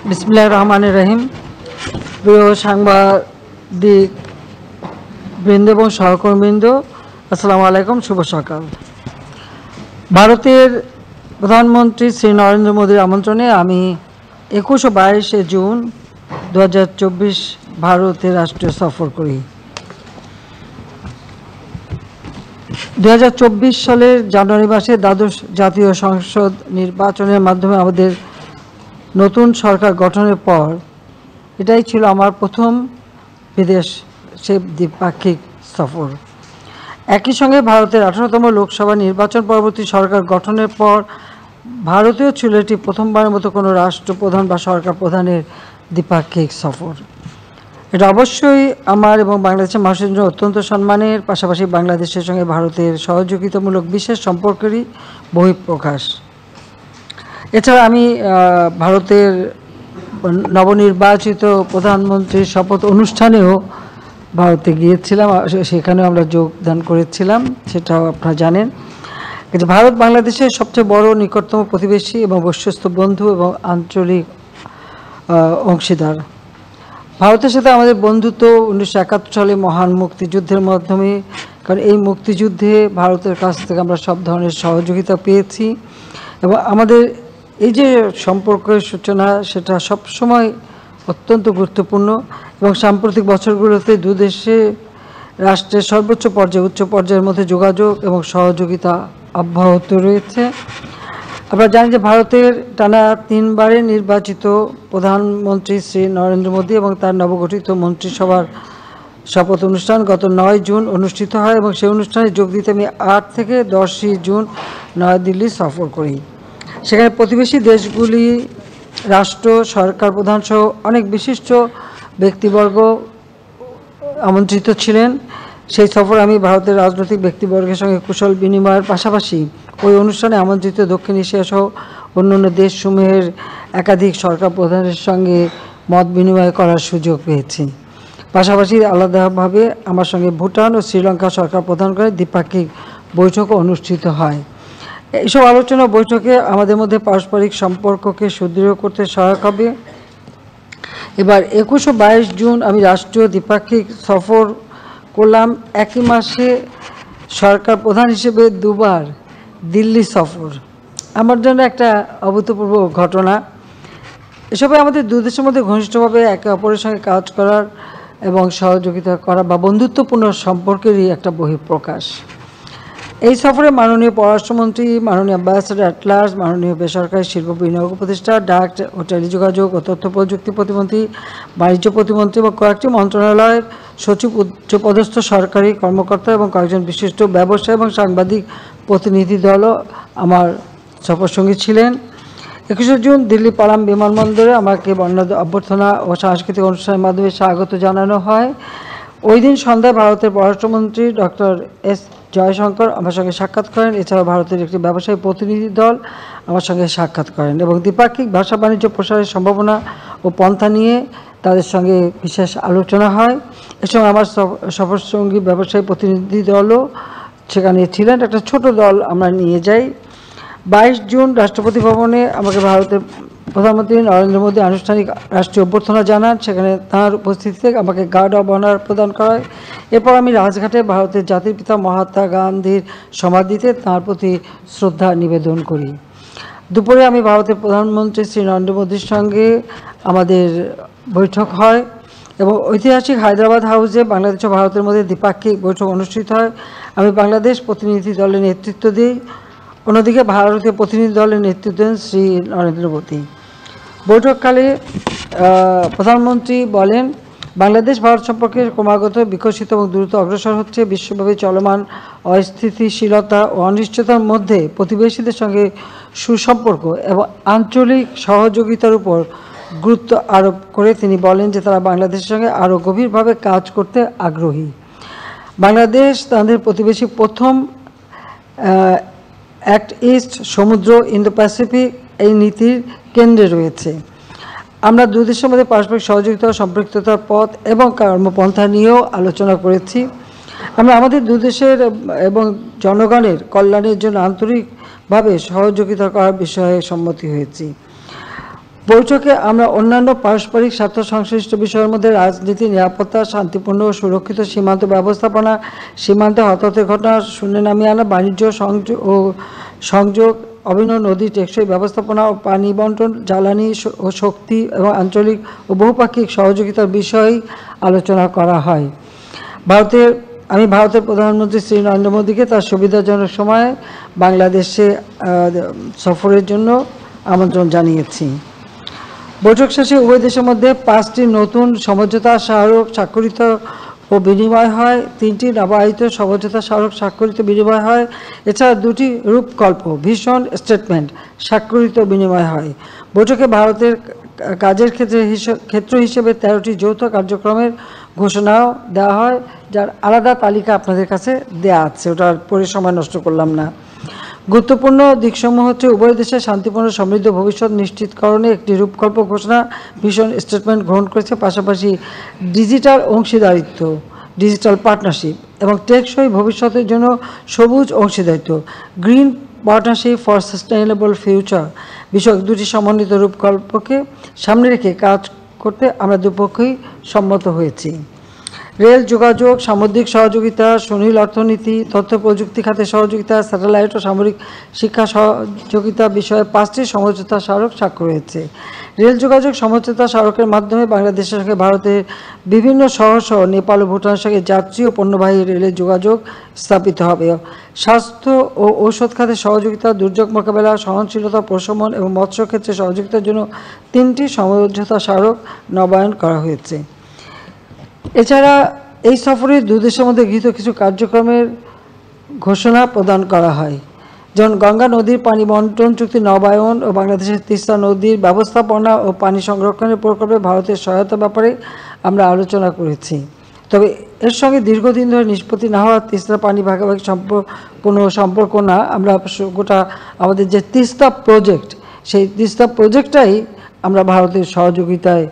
বিসমিল্লাহির রহমানির রহিম। প্রিয় সাংবাদিক বৃন্দ এবং সহকর্মীবৃন্দ, আসসালামু আলাইকুম, শুভ সকাল। ভারতের প্রধানমন্ত্রী শ্রী নরেন্দ্র মোদীর আমন্ত্রণে আমি 21 ও 22 জুন 2024 ভারতের রাষ্ট্রীয় সফর করি। 2024 সালের জানুয়ারি মাসে দ্বাদশ জাতীয় সংসদ নির্বাচনের মাধ্যমে আমাদের নতুন সরকার গঠনের পর এটাই ছিল আমার প্রথম বিদেশে দ্বিপাক্ষিক সফর। একই সঙ্গে ভারতের 18তম লোকসভা নির্বাচন পরবর্তী সরকার গঠনের পর ভারতেও ছিল এটি প্রথমবারের মতো কোনো রাষ্ট্রপ্রধান বা সরকার প্রধানের দ্বিপাক্ষিক সফর। এটা অবশ্যই আমার এবং বাংলাদেশের মানুষের জন্য অত্যন্ত সম্মানের, পাশাপাশি বাংলাদেশের সঙ্গে ভারতের সহযোগিতামূলক বিশেষ সম্পর্কেরই বহিঃপ্রকাশ। এছাড়া আমি ভারতের নবনির্বাচিত প্রধানমন্ত্রীর শপথ অনুষ্ঠানেও ভারতে গিয়েছিলাম, সেখানেও আমরা যোগদান করেছিলাম, সেটাও আপনারা জানেন। ভারত বাংলাদেশের সবচেয়ে বড় নিকটতম প্রতিবেশী এবং বিশ্বস্ত বন্ধু এবং আঞ্চলিক অংশীদার। ভারতের সাথে আমাদের বন্ধুত্ব 1971 সালে মহান মুক্তিযুদ্ধের মাধ্যমে, কারণ এই মুক্তিযুদ্ধে ভারতের কাছ থেকে আমরা সব ধরনের সহযোগিতা পেয়েছি এবং আমাদের এই যে সম্পর্কের সূচনা সেটা সবসময় অত্যন্ত গুরুত্বপূর্ণ এবং সাম্প্রতিক বছরগুলোতে দুদেশে রাষ্ট্রের সর্বোচ্চ পর্যায়ে উচ্চ পর্যায়ের মধ্যে যোগাযোগ এবং সহযোগিতা অব্যাহত রয়েছে। আপনারা জানেন যে ভারতের টানা 3 বারের নির্বাচিত প্রধানমন্ত্রী শ্রী নরেন্দ্র মোদী এবং তার নবগঠিত মন্ত্রিসভার শপথ অনুষ্ঠান গত 9 জুন অনুষ্ঠিত হয় এবং সেই অনুষ্ঠানে যোগ দিতে আমি 8 থেকে 10 জুন নয়াদিল্লি সফর করি। সেখানে প্রতিবেশী দেশগুলি, রাষ্ট্র, সরকার প্রধান সহ অনেক বিশিষ্ট ব্যক্তিবর্গ আমন্ত্রিত ছিলেন। সেই সফরে আমি ভারতের রাজনৈতিক ব্যক্তিবর্গের সঙ্গে কুশল বিনিময়ের পাশাপাশি ওই অনুষ্ঠানে আমন্ত্রিত দক্ষিণ এশিয়া সহ অন্যান্য দেশসমূহের একাধিক সরকার প্রধানের সঙ্গে মত বিনিময় করার সুযোগ পেয়েছি। পাশাপাশি আলাদাভাবে আমার সঙ্গে ভুটান ও শ্রীলঙ্কা সরকার প্রধানগণের দ্বিপাক্ষিক বৈঠকও অনুষ্ঠিত হয়। এইসব আলোচনা বৈঠকে আমাদের মধ্যে পারস্পরিক সম্পর্ককে সুদৃঢ় করতে সহায়ক হবে। এবার 21 ও 22 জুন আমি রাষ্ট্রীয় দ্বিপাক্ষিক সফর করলাম। একই মাসে সরকার প্রধান হিসেবে 2 বার দিল্লি সফর আমার জন্য একটা অভূতপূর্ব ঘটনা। এসবে আমাদের দুই দেশের মধ্যে ঘনিষ্ঠভাবে একে অপরের সঙ্গে কাজ করার এবং সহযোগিতা করা বা বন্ধুত্বপূর্ণ সম্পর্কেরই একটা বহিঃপ্রকাশ। এই সফরে মাননীয় পররাষ্ট্রমন্ত্রী, মাননীয় অ্যাম্বাসেডর অ্যাট লার্জ, মাননীয় বেসরকারি শিল্প বিনিয়োগ উপদেষ্টা, ডাক ও টেলিযোগাযোগ ও তথ্য প্রযুক্তি প্রতিমন্ত্রী, বাণিজ্য প্রতিমন্ত্রী এবং কয়েকটি মন্ত্রণালয়ের সচিব, উচ্চপদস্থ সরকারি কর্মকর্তা এবং কয়েকজন বিশিষ্ট ব্যবসায়ী এবং সাংবাদিক প্রতিনিধি দলও আমার সফরসঙ্গী ছিলেন। 21 জুন দিল্লি পালাম বিমানবন্দরে আমাকে বর্ণাঢ্য অভ্যর্থনা ও সাংস্কৃতিক অনুষ্ঠানের মাধ্যমে স্বাগত জানানো হয়। ওই দিন সন্ধ্যায় ভারতের পররাষ্ট্রমন্ত্রী ডক্টর এস জয়শঙ্কর আমার সঙ্গে সাক্ষাৎ করেন। এছাড়াও ভারতের একটি ব্যবসায়ী প্রতিনিধি দল আমার সঙ্গে সাক্ষাৎ করেন এবং দ্বিপাক্ষিক ব্যবসা বাণিজ্য প্রসারের সম্ভাবনা ও পন্থা নিয়ে তাদের সঙ্গে বিশেষ আলোচনা হয়। এ সময় আমার সফরসঙ্গী ব্যবসায়ী প্রতিনিধি দলও সেখানে ছিলেন। একটা ছোট দল আমরা নিয়ে যাই। 22 জুন রাষ্ট্রপতি ভবনে আমাকে ভারতের প্রধানমন্ত্রী নরেন্দ্র মোদী আনুষ্ঠানিক রাষ্ট্রীয় অভ্যর্থনা জানান। সেখানে তাঁর উপস্থিতিতে আমাকে গার্ড অব অনার প্রদান করা হয়। এরপর আমি রাজঘাটে ভারতের জাতির পিতা মহাত্মা গান্ধীর সমাধিতে তাঁর প্রতি শ্রদ্ধা নিবেদন করি। দুপুরে আমি ভারতের প্রধানমন্ত্রী শ্রী নরেন্দ্র মোদীর সঙ্গে আমাদের বৈঠক হয় এবং ঐতিহাসিক হায়দ্রাবাদ হাউসে বাংলাদেশ ও ভারতের মধ্যে দ্বিপাক্ষিক বৈঠক অনুষ্ঠিত হয়। আমি বাংলাদেশ প্রতিনিধি দলের নেতৃত্ব দিই, অন্যদিকে ভারতীয় প্রতিনিধি দলের নেতৃত্ব দেন শ্রী নরেন্দ্র মোদী। বৈঠককালে প্রধানমন্ত্রী বলেন, বাংলাদেশ ভারত সম্পর্কে ক্রমাগত বিকশিত এবং দ্রুত অগ্রসর হচ্ছে। বিশ্বব্যাপী চলমান অস্থিতিশীলতা ও অনিশ্চয়তার মধ্যে প্রতিবেশীদের সঙ্গে সুসম্পর্ক এবং আঞ্চলিক সহযোগিতার উপর গুরুত্ব আরোপ করে তিনি বলেন যে তারা বাংলাদেশের সঙ্গে আরও গভীরভাবে কাজ করতে আগ্রহী। বাংলাদেশ তাদের প্রতিবেশী প্রথম অ্যাক্ট ইস্ট সমুদ্র ইন্দো প্যাসিফিক এই নীতির কেন্দ্রে রয়েছে। আমরা দুই দেশের মধ্যে পারস্পরিক সহযোগিতা, সম্পৃক্ততার পথ এবং কর্মপন্থা নিয়েও আলোচনা করেছি। আমরা আমাদের দুই দেশের এবং জনগণের কল্যাণের জন্য আন্তরিকভাবে সহযোগিতা করার বিষয়ে সম্মতি হয়েছি। বৈঠকে আমরা অন্যান্য পারস্পরিক স্বার্থ সংশ্লিষ্ট বিষয়ের মধ্যে রাজনীতি, নিরাপত্তা, শান্তিপূর্ণ ও সুরক্ষিত সীমান্ত ব্যবস্থাপনা, সীমান্তে হতাহতের ঘটনা শূন্যে নামিয়ে আনা, বাণিজ্য সংযোগ, অভিনব নদী টেকসই ব্যবস্থাপনা ও পানি বন্টন, জ্বালানি ও শক্তি এবং আঞ্চলিক ও বহুপাক্ষিক সহযোগিতার বিষয়ে আলোচনা করা হয়। আমি ভারতের প্রধানমন্ত্রী শ্রী নরেন্দ্র মোদীকে তার সুবিধাজনক সময়ে বাংলাদেশে সফরের জন্য আমন্ত্রণ জানিয়েছি। বৈঠক শেষে উভয় দেশের মধ্যে 5টি নতুন সমঝোতা স্মারক স্বাক্ষরিত ও বিনিময় হয়, 3টি নবায়িত সমঝোতা স্মারক স্বাক্ষরিত বিনিময় হয়। এছাড়া 2টি রূপকল্প ভিশন স্টেটমেন্ট স্বাক্ষরিত বিনিময় হয়। বৈঠকে ভারতের কাজের ক্ষেত্র হিসেবে 13টি যৌথ কার্যক্রমের ঘোষণাও দেওয়া হয়, যার আলাদা তালিকা আপনাদের কাছে দেয়া আছে, ওটা পরে সময় নষ্ট করলাম না। গুরুত্বপূর্ণ দিকসমূহ হচ্ছে উভয় দেশের শান্তিপূর্ণ সমৃদ্ধ ভবিষ্যৎ নিশ্চিতকরণে একটি রূপকল্প ঘোষণা, ভিশন স্টেটমেন্ট গ্রহণ করেছে। পাশাপাশি ডিজিটাল অংশীদারিত্ব, ডিজিটাল পার্টনারশিপ এবং টেকসই ভবিষ্যতের জন্য সবুজ অংশীদারিত্ব, green partnership for sustainable future বিষয়ক 2টি সমন্বিত রূপকল্পকে সামনে রেখে কাজ করতে আমরা দুপক্ষই সম্মত হয়েছি। রেল যোগাযোগ, সামুদ্রিক সহযোগিতা, সুনীল অর্থনীতি, তথ্য প্রযুক্তি খাতে সহযোগিতা, স্যাটেলাইট ও সামরিক শিক্ষা সহযোগিতা বিষয়ে 5টি সমঝোতা স্মারক স্বাক্ষর হয়েছে। রেল যোগাযোগ সমঝোতা স্মারকের মাধ্যমে বাংলাদেশের সঙ্গে ভারতের বিভিন্ন শহর সহ নেপাল ও ভুটানের সঙ্গে যাত্রী ও পণ্যবাহী রেলের যোগাযোগ স্থাপিত হবে। স্বাস্থ্য ও ঔষধ খাতে সহযোগিতা, দুর্যোগ মোকাবেলা, সহনশীলতা, প্রশমন এবং মৎস্য ক্ষেত্রে সহযোগিতার জন্য 3টি সমঝোতা স্মারক নবায়ন করা হয়েছে। এছাড়া এই সফরে 2 দেশের মধ্যে গৃহীত কিছু কার্যক্রমের ঘোষণা প্রদান করা হয়, যেমন গঙ্গা নদীর পানি বন্টন চুক্তি নবায়ন ও বাংলাদেশের তিস্তা নদীর ব্যবস্থাপনা ও পানি সংরক্ষণের প্রকল্পে ভারতের সহায়তার ব্যাপারে আমরা আলোচনা করেছি। তবে এর সঙ্গে দীর্ঘদিন ধরে নিষ্পত্তি না হওয়া তিস্তা পানি ভাগাভাগি কোনো সম্পর্ক না, আমরা গোটা আমাদের যে তিস্তা প্রজেক্ট, সেই তিস্তা প্রজেক্টটাই আমরা ভারতের সহযোগিতায়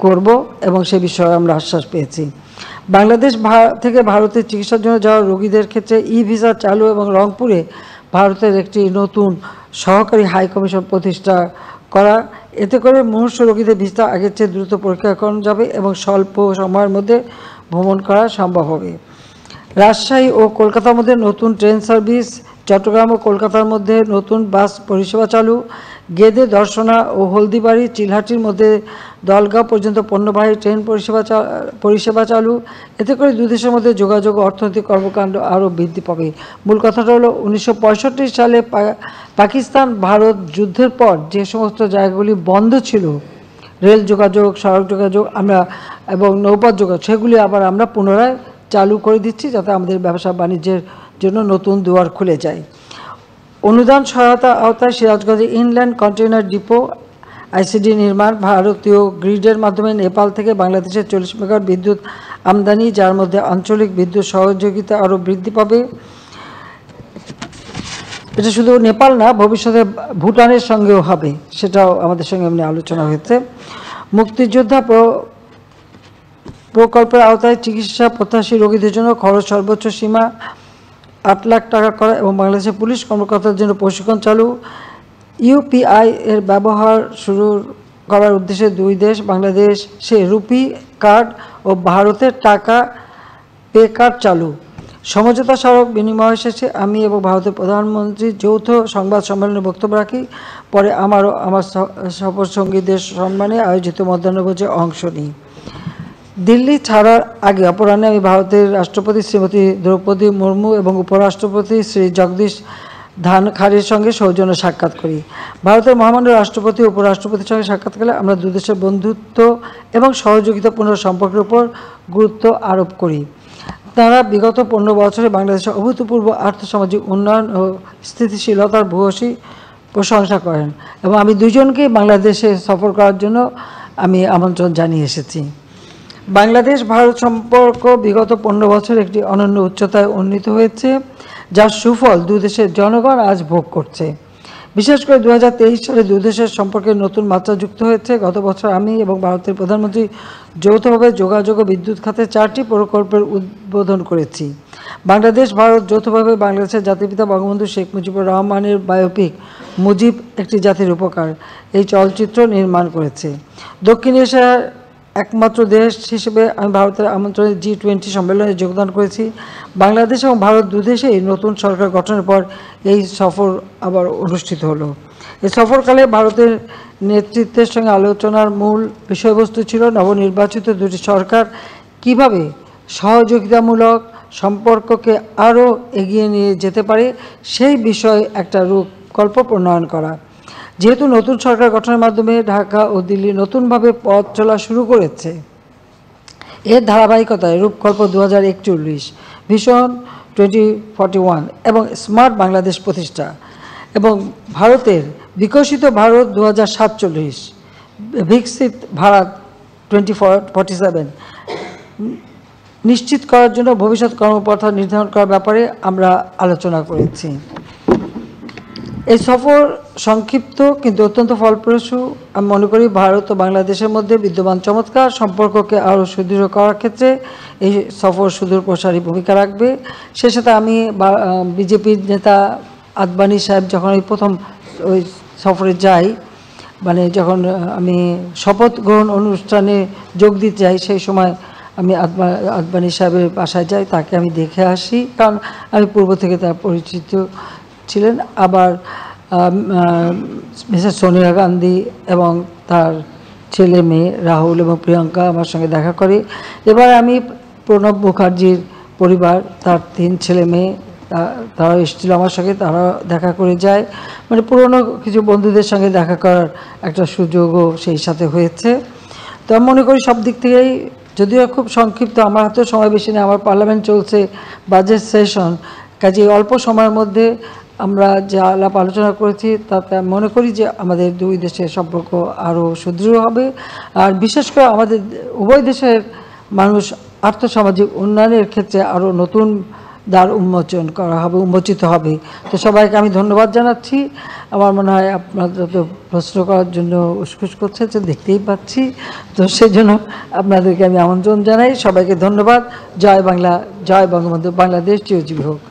করব এবং সে বিষয়ে আমরা আশ্বাস পেয়েছি। বাংলাদেশ থেকে ভারতের চিকিৎসার জন্য যাওয়া রোগীদের ক্ষেত্রে ভিসা চালু এবং রংপুরে ভারতের একটি নতুন সহকারী হাই কমিশন প্রতিষ্ঠা করা, এতে করে মুমূর্ষু রোগীদের ভিসা আগের চেয়ে দ্রুত পরীক্ষা করানো যাবে এবং স্বল্প সময়ের মধ্যে ভ্রমণ করা সম্ভব হবে। রাজশাহী ও কলকাতার মধ্যে নতুন ট্রেন সার্ভিস, চট্টগ্রাম ও কলকাতার মধ্যে নতুন বাস পরিষেবা চালু, গেদে, দর্শনা ও হলদিবাড়ি, চিলহাটির মধ্যে দলগাঁও পর্যন্ত পণ্যবাহী ট্রেন পরিষেবা চালু। এতে করে 2 দেশের মধ্যে যোগাযোগ ও অর্থনৈতিক কর্মকাণ্ড আরও বৃদ্ধি পাবে। মূল কথাটা হলো 1965 সালে পাকিস্তান ভারত যুদ্ধের পর যে সমস্ত জায়গাগুলি বন্ধ ছিল, রেল যোগাযোগ, সড়ক যোগাযোগ এবং নৌপথ যোগাযোগ, সেগুলি আবার আমরা পুনরায় চালু করে দিচ্ছি, যাতে আমাদের ব্যবসা বাণিজ্যের জন্য নতুন দুয়ার খুলে যায়। অনুদান সহায়তা আওতায় সিরাজগঞ্জে ইনল্যান্ড কন্টেইনার ডিপো আইসিডি নির্মাণ, ভারতীয় গ্রিডের মাধ্যমে নেপাল থেকে বাংলাদেশের 40 মেগাওয়াট বিদ্যুৎ আমদানি, যার মধ্যে আঞ্চলিক বিদ্যুৎ সহযোগিতা আরও বৃদ্ধি পাবে। এটা শুধু নেপাল না, ভবিষ্যতে ভুটানের সঙ্গেও হবে, সেটাও আমাদের সঙ্গে এমনি আলোচনা হয়েছে। মুক্তিযোদ্ধা প্রকল্পের আওতায় চিকিৎসা প্রত্যাশী রোগীদের জন্য খরচ সর্বোচ্চ সীমা 8 লাখ টাকা করা এবং বাংলাদেশের পুলিশ কর্মকর্তাদের জন্য প্রশিক্ষণ চালু। ইউপিআই এর ব্যবহার শুরু করার উদ্দেশ্যে 2 দেশ, বাংলাদেশে রুপি কার্ড ও ভারতের টাকা পে কার্ড চালু। সমঝোতা স্মারক বিনিময় শেষে আমি এবং ভারতের প্রধানমন্ত্রী যৌথ সংবাদ সম্মেলনে বক্তব্য রাখি। পরে আমার সফরসঙ্গীদের সম্মানে আয়োজিত মধ্যাহ্নভোজে অংশ নিই। দিল্লি ছাড়ার আগে অপরাহ্নে আমি ভারতের রাষ্ট্রপতি শ্রীমতী দ্রৌপদী মুর্মু এবং উপরাষ্ট্রপতি শ্রী জগদীশ ধানখারের সঙ্গে সৌজন্য সাক্ষাৎ করি। ভারতের মহামান্য রাষ্ট্রপতি ও উপরাষ্ট্রপতির সঙ্গে সাক্ষাৎকালে আমরা 2 দেশের বন্ধুত্ব এবং সহযোগিতাপূর্ণ সম্পর্কের উপর গুরুত্ব আরোপ করি। তারা বিগত 15 বছরে বাংলাদেশের অভূতপূর্ব আর্থসামাজিক উন্নয়ন ও স্থিতিশীলতার ভূয়সী প্রশংসা করেন এবং আমি 2 জনকেই বাংলাদেশে সফর করার জন্য আমি আমন্ত্রণ জানিয়ে এসেছি। বাংলাদেশ ভারত সম্পর্ক বিগত 15 বছর একটি অনন্য উচ্চতায় উন্নীত হয়েছে, যার সুফল 2 দেশের জনগণ আজ ভোগ করছে। বিশেষ করে 2023 সালে 2 দেশের সম্পর্কে নতুন মাত্রা যুক্ত হয়েছে। গত বছর আমি এবং ভারতের প্রধানমন্ত্রী যৌথভাবে যোগাযোগ ও বিদ্যুৎ খাতে 4টি প্রকল্পের উদ্বোধন করেছি। বাংলাদেশ ভারত যৌথভাবে বাংলাদেশের জাতিপিতা বঙ্গবন্ধু শেখ মুজিবুর রহমানের বায়োপিক মুজিব একটি জাতির উপকার এই চলচ্চিত্র নির্মাণ করেছে। দক্ষিণ এশিয়ার একমাত্র দেশ হিসেবে আমি ভারতের আমন্ত্রণে G20 সম্মেলনে যোগদান করেছি। বাংলাদেশ এবং ভারত দুদেশেই নতুন সরকার গঠনের পর এই সফর আবার অনুষ্ঠিত হলো। এই সফরকালে ভারতের নেতৃত্বের সঙ্গে আলোচনার মূল বিষয়বস্তু ছিল নবনির্বাচিত দুটি সরকার কিভাবে সহযোগিতামূলক সম্পর্ককে আরও এগিয়ে নিয়ে যেতে পারে সেই বিষয়ে একটা রূপকল্প প্রণয়ন করা। যেহেতু নতুন সরকার গঠনের মাধ্যমে ঢাকা ও দিল্লি নতুনভাবে পথ চলা শুরু করেছে, এর ধারাবাহিকতায় রূপকল্প 2041, ভিশন 2041 এবং স্মার্ট বাংলাদেশ প্রতিষ্ঠা এবং ভারতের বিকশিত ভারত 2047, বিকশিত ভারত 2047 নিশ্চিত করার জন্য ভবিষ্যৎ কর্মপন্থা নির্ধারণ করার ব্যাপারে আমরা আলোচনা করেছি। এই সফর সংক্ষিপ্ত কিন্তু অত্যন্ত ফলপ্রসূ। আমি মনে করি ভারত ও বাংলাদেশের মধ্যে বিদ্যমান চমৎকার সম্পর্ককে আরও সুদৃঢ় করার ক্ষেত্রে এই সফর সুদূর প্রসারী ভূমিকা রাখবে। সে সাথে আমি বিজেপির নেতা আদবানি সাহেব যখন এই প্রথম ওই সফরে যাই, মানে যখন আমি শপথ গ্রহণ অনুষ্ঠানে যোগ দিতে যাই, সেই সময় আমি আদবানি সাহেবের বাসায় যাই, তাকে আমি দেখে আসি, কারণ আমি পূর্ব থেকে তার পরিচিত ছিলেন। আবার মিসেস সোনিয়া গান্ধী এবং তার ছেলে মেয়ে রাহুল এবং প্রিয়াঙ্কা আমার সঙ্গে দেখা করে। এবার আমি প্রণব মুখার্জির পরিবার, তার 3 ছেলে মেয়ে, তারা এসেছিল আমার সঙ্গে, তারা দেখা করে যায়। মানে পুরনো কিছু বন্ধুদের সঙ্গে দেখা করার একটা সুযোগও সেই সাথে হয়েছে। তো আমি মনে করি সব দিক থেকেই, যদিও খুব সংক্ষিপ্ত, আমার হাতেও সময় বেশি নেই, আমার পার্লামেন্ট চলছে, বাজেট সেশন, কাজে অল্প সময়ের মধ্যে আমরা যে আলাপ আলোচনা করেছি তাতে আমি মনে করি যে আমাদের দুই দেশের সম্পর্ক আরও সুদৃঢ় হবে। আর বিশেষ করে আমাদের উভয় দেশের মানুষ আর্থসামাজিক উন্নয়নের ক্ষেত্রে আরও নতুন দ্বার উন্মোচিত হবে। তো সবাইকে আমি ধন্যবাদ জানাচ্ছি। আমার মনে হয় আপনাদের তো প্রশ্ন করার জন্য উসখুস করছে, যে দেখতেই পাচ্ছি, তো সেজন্য আপনাদেরকে আমি আমন্ত্রণ জানাই। সবাইকে ধন্যবাদ। জয় বাংলা, জয় বঙ্গবন্ধু, বাংলাদেশ চিরজীবী হোক।